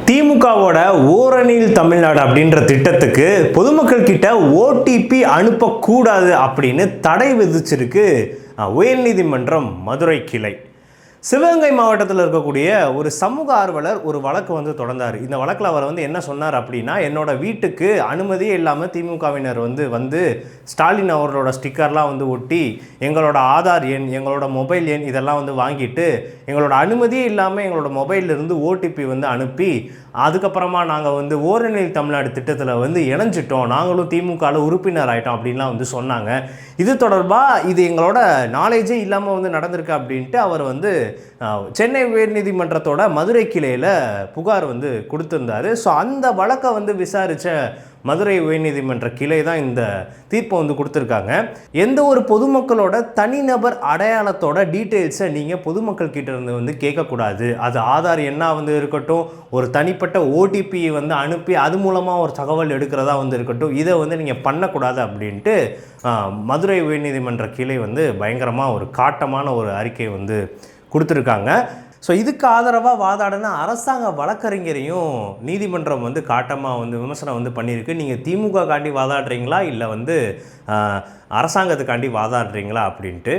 திமுகவோட ஓரணியில் தமிழ்நாடு அப்படின்ற திட்டத்துக்கு பொதுமக்கள் கிட்ட ஓடிபி அனுப்பக்கூடாது அப்படின்னு தடை விதிச்சிருக்கு உயர்நீதிமன்றம் மதுரை கிளை. சிவகங்கை மாவட்டத்தில் இருக்கக்கூடிய ஒரு சமூக ஆர்வலர் ஒரு வழக்கு தொடர்ந்தார். இந்த வழக்கில் அவர் என்ன சொன்னார் அப்படின்னா, என்னோட வீட்டுக்கு அனுமதியே இல்லாமல் திமுகவினர் வந்து ஸ்டாலின் அவர்களோட ஸ்டிக்கர்லாம் ஒட்டி எங்களோட ஆதார் எண், எங்களோட மொபைல் எண் இதெல்லாம் வாங்கிட்டு எங்களோட அனுமதியே இல்லாமல் எங்களோட மொபைலிருந்து ஓடிபி அனுப்பி அதுக்கப்புறமா நாங்கள் ஓரணியில் தமிழ்நாடு திட்டத்தில் இணைஞ்சிட்டோம், நாங்களும் திமுகவில் உறுப்பினர் ஆகிட்டோம் அப்படின்லாம் சொன்னாங்க. இது தொடர்பாக இது எங்களோட நாலேஜே இல்லாமல் நடந்திருக்கு அப்படின்ட்டு அவர் சென்னை உயர்நீதிமன்றத்தோட மதுரை கிளையில் புகார் கொடுத்துருந்தாரு. ஸோ அந்த வழக்கை விசாரித்த மதுரை உயர்நீதிமன்ற கிளை தான் இந்த தீர்ப்பை கொடுத்துருக்காங்க. எந்த ஒரு பொதுமக்களோட தனிநபர் அடையாளத்தோட டீட்டெயில்ஸை நீங்கள் பொதுமக்கள் கிட்ட இருந்து கேட்கக்கூடாது. அது ஆதார் எண்ணாக இருக்கட்டும், ஒரு தனிப்பட்ட ஓடிபி அனுப்பி அது மூலமாக ஒரு தகவல் எடுக்கிறதா இருக்கட்டும், இதை நீங்கள் பண்ணக்கூடாது அப்படின்ட்டு மதுரை உயர்நீதிமன்ற கிளை பயங்கரமாக ஒரு காட்டமான ஒரு அறிக்கை கொடுத்துருக்காங்க. ஸோ இதுக்கு ஆதரவாக வாதாடின அரசாங்க வழக்கறிஞரையும் நீதிமன்றம் காட்டமாக விமர்சனம் பண்ணியிருக்கு. நீங்கள் திமுக காண்டி வாதாடுறீங்களா இல்லை அரசாங்கத்துக்காண்டி வாதாடுறீங்களா அப்படின்ட்டு.